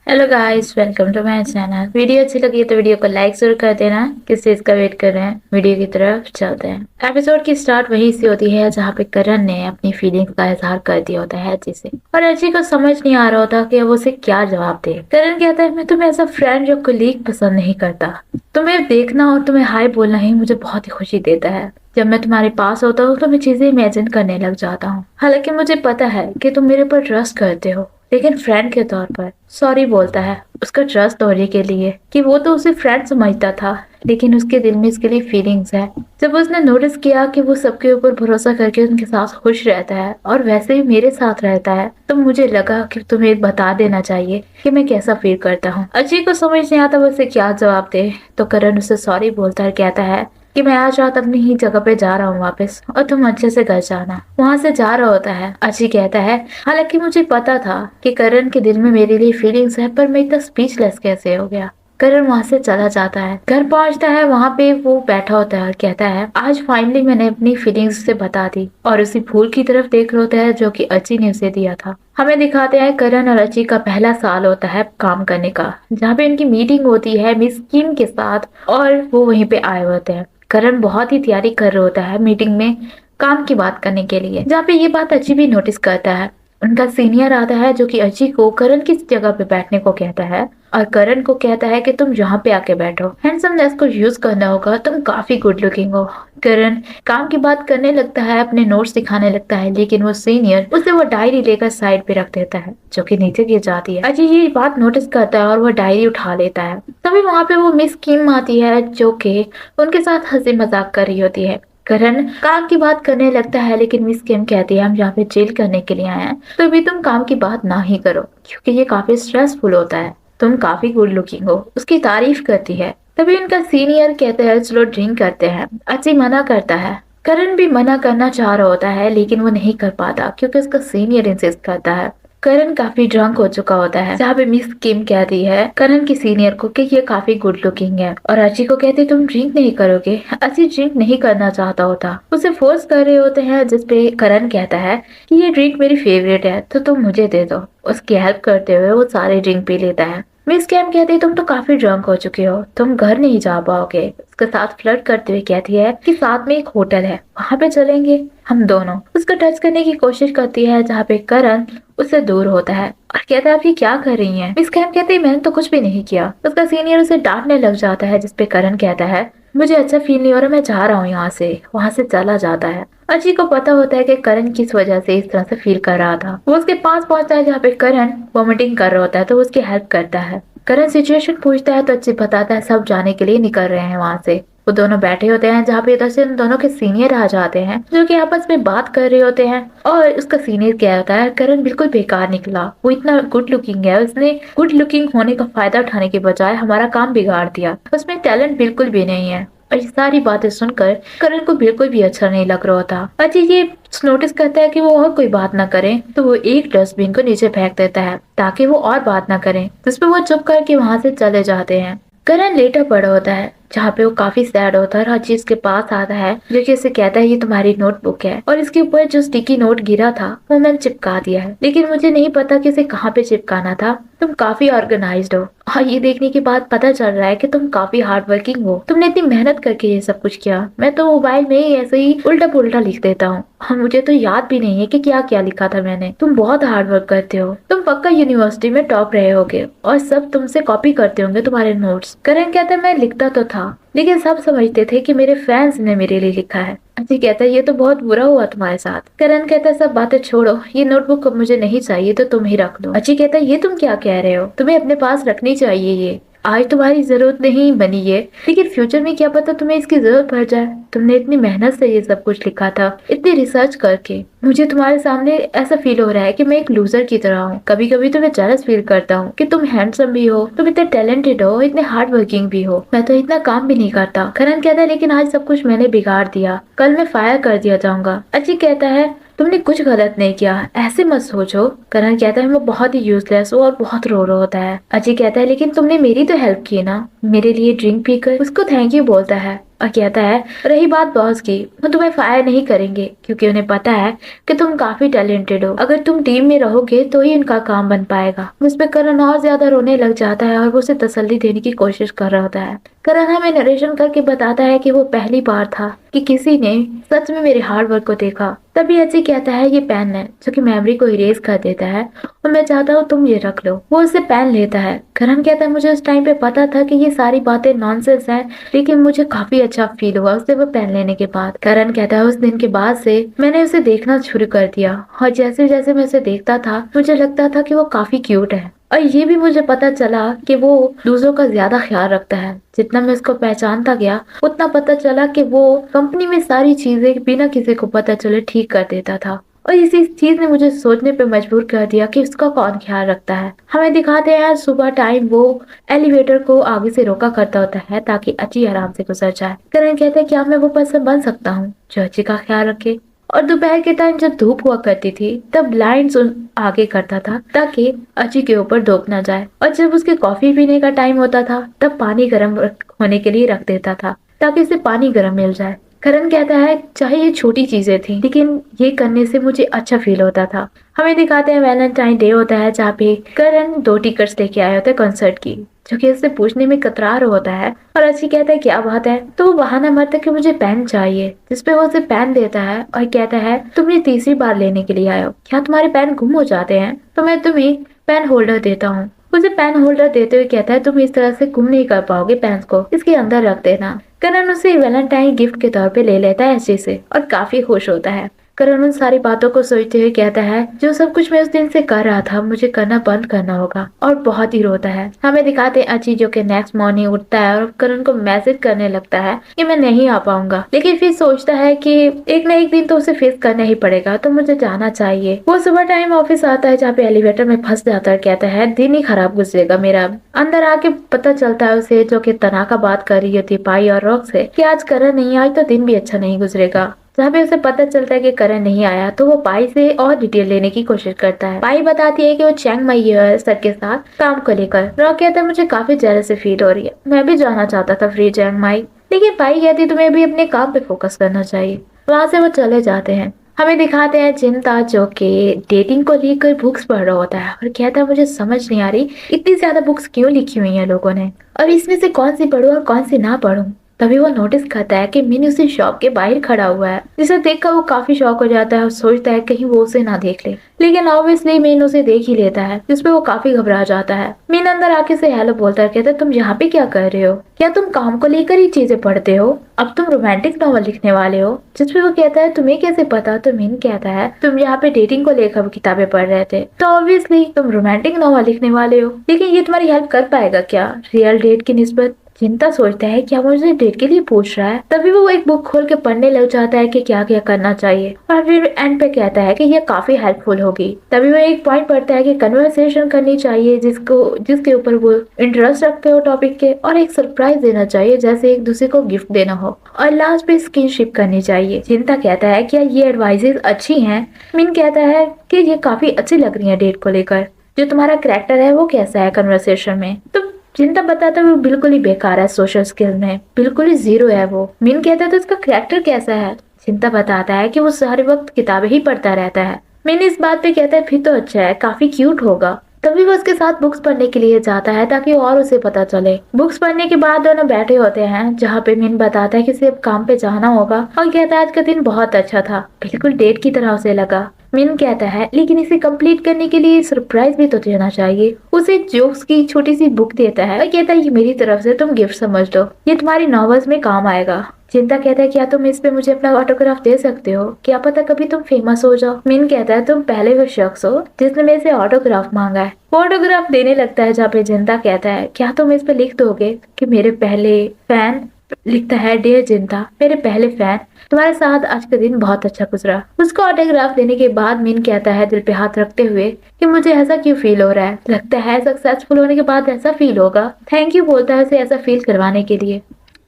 Hello guys, welcome to my channel. Video अच्छी लगी तो वीडियो को लाइक जरूर कर देना। किस चीज का वेट कर रहे हैं, वीडियो की तरफ चलते हैं। एपिसोड की स्टार्ट वहीं से होती है जहाँ पे करण ने अपनी फीलिंग्स का इजहार कर दिया होता है अची से, और अची को समझ नहीं आ रहा होता कि वो उसे क्या जवाब दे। करण कहता है, मैं तुम्हें एज अ फ्रेंड या कोलीग पसंद नहीं करता। तुम्हें देखना और तुम्हें हाय बोलना ही मुझे बहुत ही खुशी देता है। जब मैं तुम्हारे पास होता हूँ तो मैं चीजें इमेजिन करने लग जाता हूँ। हालांकि मुझे पता है कि तुम मेरे पर ट्रस्ट करते हो, लेकिन फ्रेंड के तौर पर सॉरी बोलता है उसका ट्रस्ट तोड़ने के लिए कि वो तो उसे फ्रेंड समझता था, लेकिन उसके दिल में इसके लिए फीलिंग्स है। जब उसने नोटिस किया कि वो सबके ऊपर भरोसा करके उनके साथ खुश रहता है और वैसे ही मेरे साथ रहता है, तो मुझे लगा कि तुम्हें बता देना चाहिए कि मैं कैसा फील करता हूँ। अजय को समझ नहीं आता वो उसे क्या जवाब दे, तो करण उसे सॉरी बोलता है, कहता है कि मैं आज रात अपनी ही जगह पे जा रहा हूँ वापस, और तुम अच्छे से घर जाना। वहाँ से जा रहा होता है। अजय कहता है, हालांकि मुझे पता था कि करण के दिल में मेरे लिए फीलिंग्स है, पर मैं इतना स्पीचलेस कैसे हो गया। करण वहाँ से चला जाता है। घर पहुंचता है, वहाँ पे वो बैठा होता है और कहता है, आज फाइनली मैंने अपनी फीलिंग्स उसे बता दी। और उसी फूल की तरफ देख रहा होता है जो कि अची ने उसे दिया था। हमें दिखाते हैं करण और अची का पहला साल होता है काम करने का, जहाँ पे उनकी मीटिंग होती है मिस किम के साथ, और वो वहीं पे आए होते हैं। करण बहुत ही तैयारी कर रहा होता है मीटिंग में काम की बात करने के लिए, जहाँ पे ये बात अची भी नोटिस करता है। उनका सीनियर आता है जो कि अची को करण की जगह पे बैठने को कहता है, और करण को कहता है कि तुम यहाँ पे आके बैठो, हैंडसमनेस को यूज करना होगा, तुम काफी गुड लुकिंग हो। करण काम की बात करने लगता है, अपने नोट्स दिखाने लगता है, लेकिन वो सीनियर उसे वो डायरी लेकर साइड पे रख देता है जो कि नीचे गिर जाती है। अजय ये बात नोटिस करता है और वो डायरी उठा लेता है। तभी वहाँ पे वो मिस किम आती है जो कि उनके साथ हंसी मजाक कर रही होती है। करण काम की बात करने लगता है, लेकिन मिस किम कहती है, हम यहाँ पे चिल करने के लिए आए हैं, तो अभी तुम काम की बात ना ही करो क्योंकि ये काफी स्ट्रेसफुल होता है। तुम काफी गुड लुकिंग हो, उसकी तारीफ करती है। तभी उनका सीनियर कहते हैं, चलो ड्रिंक करते हैं। अची मना करता है। करण भी मना करना चाह रहा होता है, लेकिन वो नहीं कर पाता क्योंकि उसका सीनियर इंसिस्ट करता है। करण काफी ड्रंक हो चुका होता है, जहाँ पे मिस किम कहती है करण की सीनियर को कि ये काफी गुड लुकिंग है, और अची को कहते तुम ड्रिंक नहीं करोगे। अची ड्रिंक नहीं करना चाहता होता, उसे फोर्स कर रहे होते हैं, जिसपे करण कहता है कि ये ड्रिंक मेरी फेवरेट है तो तुम मुझे दे दो। उसकी हेल्प करते हुए वो सारे ड्रिंक पी लेता है। मिस कैम कहती है, तुम तो काफी ड्रंक हो चुके हो, तुम घर नहीं जा पाओगे। उसके साथ फ्लर्ट करते हुए कहती है कि साथ में एक होटल है, वहाँ पे चलेंगे हम दोनों। उसको टच करने की कोशिश करती है, जहाँ पे करण उससे दूर होता है और कहता है, आप ये क्या कर रही हैं? मिस कैम कहती है, मैंने तो कुछ भी नहीं किया। उसका सीनियर उसे डांटने लग जाता है, जिसपे करण कहता है, मुझे अच्छा फील नहीं हो रहा, मैं जा रहा हूँ यहाँ से। वहाँ से चला जाता है। अजी को पता होता है कि करण किस वजह से इस तरह से फील कर रहा था। वो उसके पास पहुंचता है जहाँ पे करण वॉमिटिंग कर रहा होता है, तो वो उसकी हेल्प करता है। करण सिचुएशन पूछता है तो अजी बताता है सब जाने के लिए निकल रहे हैं वहाँ से। वो दोनों बैठे होते हैं, जहाँ पे इधर से उन दोनों के सीनियर आ जाते हैं जो कि आपस में बात कर रहे होते हैं। और उसका सीनियर क्या होता है, करण बिल्कुल बेकार निकला, वो इतना गुड लुकिंग है, उसने गुड लुकिंग होने का फायदा उठाने के बजाय हमारा काम बिगाड़ दिया, उसमें टैलेंट बिल्कुल भी नहीं है। और ये सारी बातें सुनकर करण को बिल्कुल भी अच्छा नहीं लग रहा था। अजय ये नोटिस करता है कि वो और कोई बात ना करे, तो वो एक डस्टबिन को नीचे फेंक देता है ताकि वो और बात ना करे, जिसपे वो चुप करके वहाँ से चले जाते हैं। करण लेटा पड़ा होता है, जहाँ पे वो काफी सैड होता है, और अजय इसके पास आता है जो कि उसे कहता है, ये तुम्हारी नोटबुक है और इसके ऊपर जो स्टिकी नोट गिरा था वो मैंने चिपका दिया है, लेकिन मुझे नहीं पता कि इसे कहाँ पे चिपकाना था। तुम काफी ऑर्गेनाइज्ड हो, और ये देखने के बाद पता चल रहा है कि तुम काफी हार्ड वर्किंग हो। तुमने इतनी मेहनत करके ये सब कुछ किया, मैं तो मोबाइल में ही ऐसे ही उल्टा पुल्टा लिख देता हूँ, और मुझे तो याद भी नहीं है कि क्या क्या लिखा था मैंने। तुम बहुत हार्ड वर्क करते हो, तुम पक्का यूनिवर्सिटी में टॉप रहे होगे और सब तुमसे कॉपी करते होंगे तुम्हारे नोट्स। करण कहता है, मैं लिखता तो था, लेकिन सब समझते थे कि मेरे फैंस ने मेरे लिए लिखा है। अजय कहता है, ये तो बहुत बुरा हुआ तुम्हारे साथ। करण कहता है, सब बातें छोड़ो, ये नोटबुक अब मुझे नहीं चाहिए, तो तुम ही रख लो। अजय कहता है, ये तुम क्या कह रहे हो, तुम्हें अपने पास रखनी चाहिए, ये आज तुम्हारी जरूरत नहीं बनी है, लेकिन फ्यूचर में क्या पता तुम्हें इसकी जरूरत पड़ जाए। तुमने इतनी मेहनत से ये सब कुछ लिखा था, इतनी रिसर्च करके। मुझे तुम्हारे सामने ऐसा फील हो रहा है कि मैं एक लूजर की तरह हूँ। कभी कभी तो मैं जेलस फील करता हूँ कि तुम हैंडसम भी हो, तुम इतने टैलेंटेड हो, इतने हार्ड वर्किंग भी हो, मैं तो इतना काम भी नहीं करता। करण कहता है, लेकिन आज सब कुछ मैंने बिगाड़ दिया, कल मैं फायर कर दिया जाऊंगा। अजय कहता है, तुमने कुछ गलत नहीं किया, ऐसे मत सोचो। करण कहता है, मैं बहुत ही यूजलेस हूँ, और बहुत रो रहा होता है। अजय कहता है, लेकिन तुमने मेरी तो हेल्प की ना, मेरे लिए ड्रिंक पीकर। उसको थैंक यू बोलता है। और कहता है रही बात बॉस की, वो तुम्हें फायर नहीं करेंगे क्योंकि उन्हें पता है कि तुम काफी टैलेंटेड हो। अगर तुम टीम में रहोगे तो ही उनका काम बन पाएगा। उस पे करण और ज्यादा रोने लग जाता है और वो उसे तसल्ली देने की कोशिश कर रहा होता है। करण हमें नरेशन करके बताता है कि वो पहली बार था कि किसी ने सच में मेरे हार्ड वर्क को देखा। तभी अजय कहता है ये पेन है जो कि मेमोरी को इरेज कर देता है और मैं चाहता हूँ तुम ये रख लो। वो उससे पेन लेता है। करण कहता है मुझे उस टाइम पे पता था कि ये सारी बातें नॉनसेंस है, लेकिन मुझे काफी अच्छा फील हुआ उससे वो पेन लेने के बाद। करण कहता है उस दिन के बाद से मैंने उसे देखना शुरू कर दिया और जैसे जैसे मैं उसे देखता था मुझे लगता था कि वो काफी क्यूट है। और ये भी मुझे पता चला कि वो दूसरों का ज्यादा ख्याल रखता है। जितना मैं उसको पहचानता गया उतना पता चला कि वो कंपनी में सारी चीजें बिना किसी को पता चले ठीक कर देता था। और इसी चीज ने मुझे सोचने पे मजबूर कर दिया कि उसका कौन ख्याल रखता है। हमें दिखाते हैं सुबह टाइम वो एलिवेटर को आगे से रोका करता होता है ताकि अची आराम से गुजर जाए। करण कहते हैं क्या मैं वो पर्सन बन सकता हूँ जो अची का ख्याल रखे। और दोपहर के टाइम जब धूप हुआ करती थी तब ब्लाइंड्स आगे करता था ताकि अची के ऊपर धूप न जाए। और जब उसके कॉफी पीने का टाइम होता था तब पानी गर्म होने के लिए रख देता था ताकि उसे पानी गर्म मिल जाए। करण कहता है चाहे ये छोटी चीजें थी लेकिन ये करने से मुझे अच्छा फील होता था। हमें दिखाते हैं वैलेंटाइन डे होता है जहाँ पे करण 2 टिकट्स लेके आए होते हैं कंसर्ट की, जो कि उससे पूछने में कतरा रहा होता है। और अच्छी कहता है क्या बात है, तो वो बहाना मारता है कि मुझे पेन चाहिए, जिसपे वो उसे पेन देता है और कहता है तुम ये तीसरी बार लेने के लिए आए हो, क्या तुम्हारे पेन गुम हो जाते हैं तो मैं तुम्हें पेन होल्डर देता हूँ। उसे पेन होल्डर देते हुए कहता है तुम इस तरह से गुम नहीं कर पाओगे, पेन को इसके अंदर रख देना। करण उसे वैलेंटाइन गिफ्ट के तौर पे ले लेता है ऐसे से और काफी खुश होता है। करण उन सारी बातों को सोचते हुए कहता है जो सब कुछ मैं उस दिन से कर रहा था मुझे करना बंद करना होगा, और बहुत ही रोता है। हमें दिखाते हैं अची जो कि नेक्स्ट मॉर्निंग उठता है और करण को मैसेज करने लगता है कि मैं नहीं आ पाऊंगा, लेकिन फिर सोचता है कि एक न एक दिन तो उसे फेस करना ही पड़ेगा तो मुझे जाना चाहिए। वो सुबह टाइम ऑफिस आता है जहाँ पे एलिवेटर में फंस जाता है। कहता है दिन ही खराब गुजरेगा मेरा। अंदर आके पता चलता है उसे जो कि तनाका बात कर रही होती पाई और रॉक से कि आज करण नहीं आई तो दिन भी अच्छा नहीं गुजरेगा। जहाँ पे उसे पता चलता है कि करण नहीं आया तो वो पाई से और डिटेल लेने की कोशिश करता है। पाई बताती है कि वो चैंग मई सर के साथ काम को लेकर। रॉक कहता है मुझे काफी जेलसी फील हो रही है, मैं भी जाना चाहता था फ्री चैंग माई, लेकिन पाई कहती तुम्हें भी अपने काम पे फोकस करना चाहिए। वहाँ से वो चले जाते हैं। हमें दिखाते हैं चिंता जो कि डेटिंग को लेकर बुक्स पढ़ रहा होता है और कहता है मुझे समझ नहीं आ रही इतनी ज्यादा बुक्स क्यों लिखी हुई हैं लोगों ने, और इसमें से कौन सी पढ़ूं और कौन सी ना पढ़ूं। तभी वो नोटिस करता है कि मिन उसी शॉप के बाहर खड़ा हुआ है, जिसे देखकर वो काफी शॉक हो जाता है और सोचता है कहीं वो उसे ना देख ले, लेकिन ऑब्वियसली मिन उसे देख ही लेता है, जिसपे वो काफी घबरा जाता है। मिन अंदर आके से हेलो बोलता है, कहता है तुम यहाँ पे क्या कर रहे हो, क्या तुम काम को लेकर ही चीजें पढ़ते हो, अब तुम रोमांटिक नॉवल लिखने वाले हो। जिसपे वो कहता है तुम्हें कैसे पता, तो मिन कहता है तुम यहाँ पे डेटिंग को लेकर किताबें पढ़ रहे थे तो ऑब्वियसली तुम रोमांटिक नॉवल लिखने वाले हो, लेकिन ये तुम्हारी हेल्प कर पाएगा क्या रियल डेट की निस्बत। चिंता सोचता है क्या मुझे डेट के लिए पूछ रहा है। तभी वो एक बुक खोल के पढ़ने लग जाता है कि क्या क्या करना चाहिए, और फिर एंड पे कहता है कि ये काफी हेल्पफुल होगी। तभी वो एक पॉइंट पढ़ता है कि कन्वर्सेशन करनी चाहिए जिसके ऊपर वो इंटरेस्ट रखते हो टॉपिक के, और एक सरप्राइज देना चाहिए जैसे एक दूसरे को गिफ्ट देना हो, और लास्ट पे स्किनशिप करनी चाहिए। चिंता कहता है क्या ये एडवाइजेस अच्छी हैं। मिन कहता है कि ये काफी अच्छी लग रही है डेट को लेकर, जो तुम्हारा कैरेक्टर है वो कैसा है कन्वर्सेशन में। तो चिंता बताता है वो बिल्कुल ही बेकार है, सोशल स्किल में बिल्कुल ही जीरो है वो। मिन कहता है तो उसका कैरेक्टर कैसा है। चिंता बताता है कि वो सारे वक्त किताबें ही पढ़ता रहता है। मिन इस बात पे कहता है फिर तो अच्छा है, काफी क्यूट होगा। तभी वो उसके साथ बुक्स पढ़ने के लिए जाता है ताकि और उसे पता चले। बुक्स पढ़ने के बाद दोनों बैठे होते हैं जहाँ पे मिन बताता है कि उसे अब काम पे जाना होगा, और कहता है आज का दिन बहुत अच्छा था, बिल्कुल डेट की तरह उसे लगा। मिन कहता है लेकिन इसे कंप्लीट करने के लिए सरप्राइज भी तो देना चाहिए। उसे जोक्स की छोटी सी बुक देता है और कहता है ये मेरी तरफ से तुम गिफ्ट समझ लो, ये तुम्हारी नॉवेल्स में काम आएगा। चिंता कहता है क्या तुम इस पे मुझे अपना ऑटोग्राफ दे सकते हो, क्या पता कभी तुम फेमस हो जाओ। मिन कहता है तुम पहले वो शख्स हो जिसने मेरे से ऑटोग्राफ मांगा है। वो ऑटोग्राफ देने लगता है जहाँ पे चिंता कहता है क्या तुम इस पे लिख दोगे कि मेरे पहले फैन। लिखता है डियर चिंता, मेरे पहले फैन, तुम्हारे साथ आज का दिन बहुत अच्छा गुजरा। उसको ऑटोग्राफ देने के बाद मिन कहता है दिल पे हाथ रखते हुए कि मुझे ऐसा क्यों फील हो रहा है, लगता है सक्सेसफुल होने के बाद ऐसा फील होगा। थैंक यू बोलता है उसे ऐसा फील करवाने के लिए।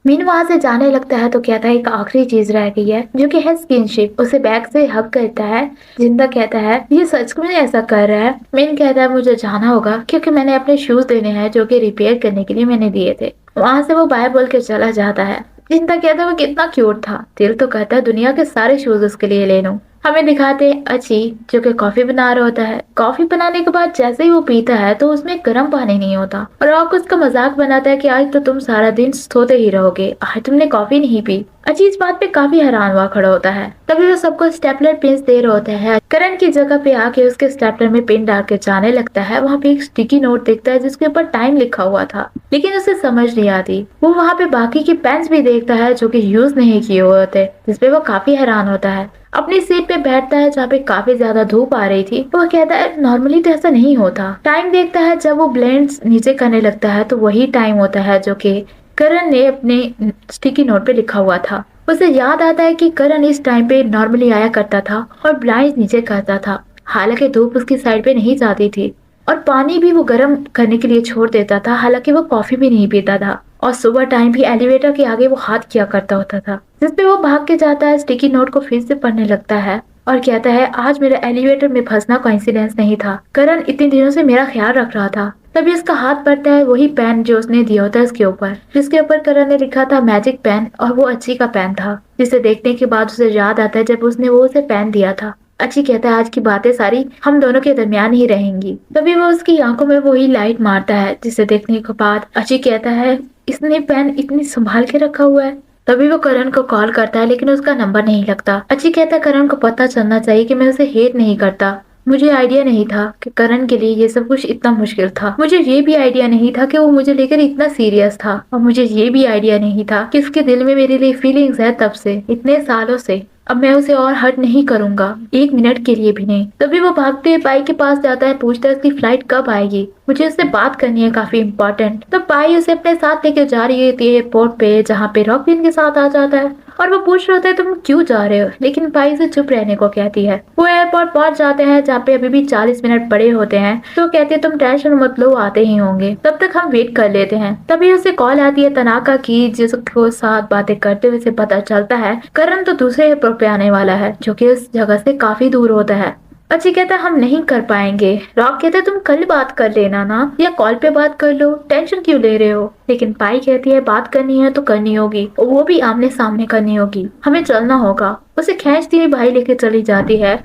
मिन वहां से जाने लगता है तो कहता है एक आखिरी चीज रह गई है जो कि है स्किनशिप। उसे बैग से हग करता है। जिंदा कहता है ये सच में ऐसा कर रहा है। मिन कहता है मुझे जाना होगा क्योंकि मैंने अपने शूज देने हैं जो कि रिपेयर करने के लिए मैंने दिए थे। वहां से वो बाय बोल के चला जाता है। चिंता कहता है वो कितना क्यूट था। दिल तो कहता है दुनिया के सारे शूज उसके लिए ले लूं। हमें दिखाते हैं अची जो कि कॉफी बना रहा होता है। कॉफी बनाने के बाद जैसे ही वो पीता है तो उसमें गर्म पानी नहीं होता और रॉक उसका मजाक बनाता है कि आज तो तुम सारा दिन सोते ही रहोगे, आज तुमने कॉफी नहीं पी। अची इस बात पे काफी हैरान हुआ खड़ा होता है। तभी वो सबको स्टेपलर पिन दे रहा होता है। करण की जगह पे आके उसके स्टेपलर में पिन डाल के जाने लगता है। वहाँ पे एक स्टिकी नोट दिखता है जिसके ऊपर टाइम लिखा हुआ था, लेकिन उसे समझ नहीं आती। वो वहाँ पे बाकी के पेन्स भी देखता है जो कि यूज नहीं किए हुए होते, जिसपे वो काफी हैरान होता है। अपनी सीट पे बैठता है जहाँ पे काफी ज्यादा धूप आ रही थी। वो कहता है नॉर्मली तो ऐसा नहीं होता। टाइम देखता है, जब वो ब्लेंड्स नीचे करने लगता है तो वही टाइम होता है जो कि करण ने अपने स्टिकी नोट पे लिखा हुआ था। उसे याद आता है कि करण इस टाइम पे नॉर्मली आया करता था और ब्लाइंड नीचे करता था। हालांकि धूप उसकी साइड पे नहीं जाती थी और पानी भी वो गर्म करने के लिए छोड़ देता था। हालांकि वो कॉफी भी नहीं पीता था और सुबह टाइम भी एलिवेटर के आगे वो हाथ किया करता होता था, जिसपे वो भाग के जाता है, स्टिकी नोट को फिर से पढ़ने लगता है और कहता है आज मेरा एलिवेटर में फंसना कोइंसिडेंस नहीं था, करण इतने दिनों से मेरा ख्याल रख रहा था। तभी उसका हाथ पड़ता है वही पेन जो उसने दिया होता है उसके ऊपर, जिसके ऊपर करण ने लिखा था मैजिक पेन, और वो अच्छी का पेन था, जिसे देखने के बाद उसे याद आता है जब उसने वो उसे पेन दिया था। अच्छी कहता है आज की बातें सारी हम दोनों के दरमियान ही रहेंगी। तभी वो उसकी आंखों में वही लाइट मारता है, जिसे देखने के बाद अच्छी कहता है इसने पेन इतनी संभाल के रखा हुआ है। तभी वो करण को कॉल करता है लेकिन उसका नंबर नहीं लगता। अच्छी कहता है करण को पता चलना चाहिए कि मैं उसे हेट नहीं करता। मुझे आइडिया नहीं था कि करण के लिए ये सब कुछ इतना मुश्किल था। मुझे ये भी आइडिया नहीं था कि वो मुझे लेकर इतना सीरियस था, और मुझे ये भी आइडिया नहीं था कि उसके दिल में मेरे लिए फीलिंग्स है तब से, इतने सालों से। अब मैं उसे और हर्ट नहीं करूंगा, एक मिनट के लिए भी नहीं। तभी वो भागते हुए पाई के पास जाता है, पूछता है उसकी फ्लाइट कब आएगी, मुझे उससे बात करनी है काफी इम्पोर्टेंट। तो पाई उसे अपने साथ लेके जा रही होती है एयरपोर्ट पे, जहाँ पे रॉकविन के साथ आ जाता है और वो पूछ रहा होता है तुम क्यों जा रहे हो, लेकिन पाई से चुप रहने को कहती है। वो एयरपोर्ट पहुंच जाते हैं जहाँ पे अभी भी 40 मिनट पड़े होते हैं। तो कहते हैं तुम टेंशन मत लो, आते ही होंगे, तब तक हम वेट कर लेते हैं। तभी उसे कॉल आती है तनाका की, जिसको साथ बातें करते हुए से पता चलता है करण तो दूसरे एयरपोर्ट पे आने वाला है, जो कि उस जगह से काफी दूर होता है। अच्छी कहता है हम नहीं कर पाएंगे। रॉक कहता है तुम कल बात कर लेना ना, या कॉल पे बात कर लो, टेंशन क्यों ले रहे हो। लेकिन पाई कहती है बात करनी है तो करनी होगी, और वो भी आमने सामने करनी होगी, हमें चलना होगा। उसे खींचती हुई भाई लेके चली जाती है।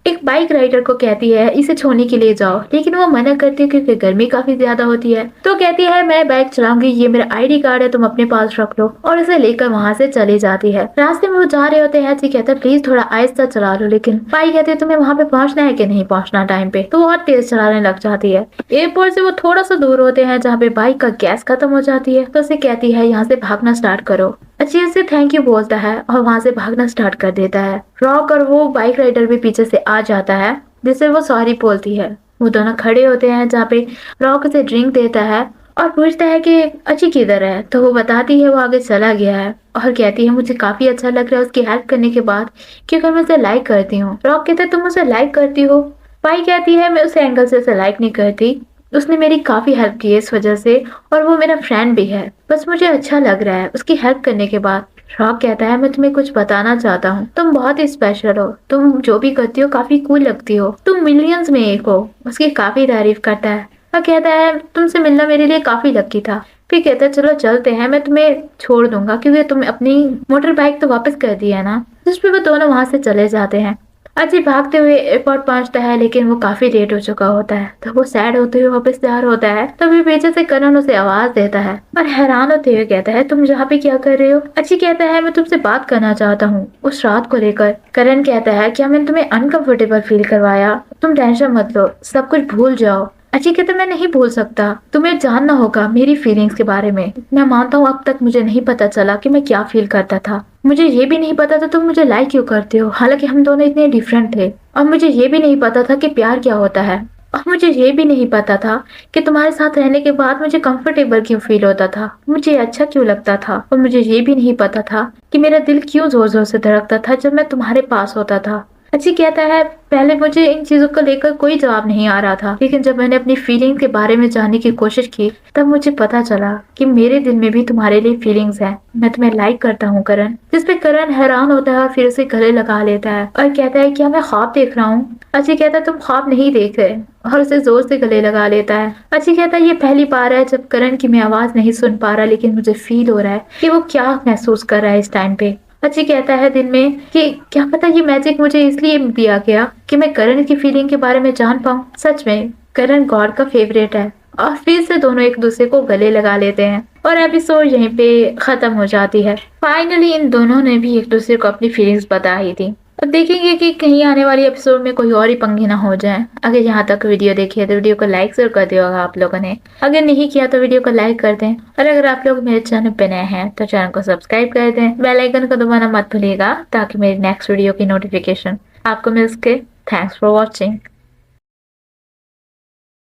एक बाइक राइडर को कहती है इसे छोड़ने के लिए जाओ, लेकिन वो मना करती है क्योंकि गर्मी काफी ज्यादा होती है। तो कहती है मैं बाइक चलाऊंगी, ये मेरा आईडी कार्ड है, तुम अपने पास रख लो, और उसे लेकर वहाँ से चली जाती है। रास्ते में वो जा रहे होते हैं, जी कहता है प्लीज थोड़ा आहिस्ता चला लो, लेकिन पाई कहती है तुम्हें वहाँ पे पहुंचना है कि नहीं पहुंचना टाइम पे, तो और तेज चलाने लग जाती है। एयरपोर्ट से वो थोड़ा सा दूर होते हैं जहाँ पे बाइक का गैस खत्म हो जाती है। तो उसे कहती है यहाँ से भागना स्टार्ट करो। अच्छी से थैंक यू बोलता है और वहां से भागना स्टार्ट कर देता है। रॉक और वो बाइक राइडर भी पीछे से आ जाता है, जिससे वो सॉरी बोलती है। वो दोनों खड़े होते हैं जहाँ पे रॉक उसे ड्रिंक देता है और पूछता है कि अच्छी किधर है, तो वो बताती है वो आगे चला गया है और कहती है मुझे काफी अच्छा लग रहा है उसकी हेल्प करने के बाद, क्योंकि मैं उसे लाइक करती हूँ। रॉक कहता है तुम उसे लाइक करती हो। पाई कहती है मैं उस एंगल से उसे लाइक नहीं करती, उसने मेरी काफी हेल्प की है इस वजह से, और वो मेरा फ्रेंड भी है, बस मुझे अच्छा लग रहा है उसकी हेल्प करने के बाद। रॉक कहता है मैं तुम्हें कुछ बताना चाहता हूँ, तुम बहुत ही स्पेशल हो, तुम जो भी करती हो काफी कूल लगती हो, तुम मिलियंस में एक हो। उसकी काफी तारीफ करता है और कहता है तुमसे मिलना मेरे लिए काफी लकी था। फिर कहता है चलो चलते हैं, मैं तुम्हें छोड़ दूंगा क्योंकि तुम अपनी मोटर बाइक तो वापस कर दी है ना। जिस पे वो दोनों वहां से चले जाते हैं। अजय भागते हुए एयरपोर्ट पहुंचता है, लेकिन वो काफी लेट हो चुका होता है, तो वो सैड होते हुए वापस तैयार होता है। तभी पीछे से करण उसे आवाज देता है और हैरान होते हुए कहता है तुम यहाँ पे क्या कर रहे हो। अजय कहता है मैं तुमसे बात करना चाहता हूँ उस रात को लेकर। करण कहता है क्या मैंने तुम्हें अनकंफर्टेबल फील करवाया, तुम टेंशन मत लो, सब कुछ भूल जाओ। अजय कहता मैं नहीं भूल सकता, तुम्हें जानना होगा मेरी फीलिंग्स के बारे में। मैं मानता हूँ अब तक मुझे नहीं पता चला कि मैं क्या फील करता था, मुझे ये भी नहीं पता था तुम मुझे लाइक क्यों करते हो, हालांकि हम दोनों इतने डिफरेंट थे। और मुझे ये भी नहीं पता था कि प्यार क्या होता है, और मुझे ये भी नहीं पता था कि तुम्हारे साथ रहने के बाद मुझे कंफर्टेबल क्यों फील होता था, मुझे अच्छा क्यों लगता था। और मुझे ये भी नहीं पता था कि मेरा दिल क्यों जोर जोर से धड़कता था जब मैं तुम्हारे पास होता था। अच्छी कहता है पहले मुझे इन चीजों को लेकर कोई जवाब नहीं आ रहा था, लेकिन जब मैंने अपनी फीलिंग के बारे में जानने की कोशिश की तब मुझे पता चला कि मेरे दिल में भी तुम्हारे लिए फीलिंग्स है। मैं तुम्हें लाइक करता हूँ करण। जिस पे करण हैरान होता है और फिर उसे गले लगा लेता है और कहता है क्या मैं ख्वाब देख रहा हूँ? अच्छी कहता है तुम ख्वाब नहीं देख रहे और उसे जोर से गले लगा लेता है। अच्छी कहता है ये पहली बार है जब करण की मैं आवाज नहीं सुन पा रहा, लेकिन मुझे फील हो रहा है कि वो क्या महसूस कर रहा है इस टाइम पे। अच्छी कहता है दिल में कि क्या पता ये मैजिक मुझे इसलिए दिया गया कि मैं करण की फीलिंग के बारे में जान पाऊं। सच में करण गॉड का फेवरेट है। और फिर से दोनों एक दूसरे को गले लगा लेते हैं और एपिसोड यहीं पे खत्म हो जाती है। फाइनली इन दोनों ने भी एक दूसरे को अपनी फीलिंग्स बता ही दी। अब देखेंगे कि कहीं आने वाली एपिसोड में कोई और ही पंगे ना हो जाए। अगर यहाँ तक वीडियो देखी है तो वीडियो को लाइक जरूर कर दिया होगा आप लोगों ने। अगर नहीं किया तो वीडियो को लाइक कर दें और अगर आप लोग मेरे चैनल पे नए हैं तो चैनल को सब्सक्राइब कर दें। बेल आइकन को दबाना मत भूलिएगा ताकि मेरी नेक्स्ट वीडियो की नोटिफिकेशन आपको मिल सके। Thanks for watching.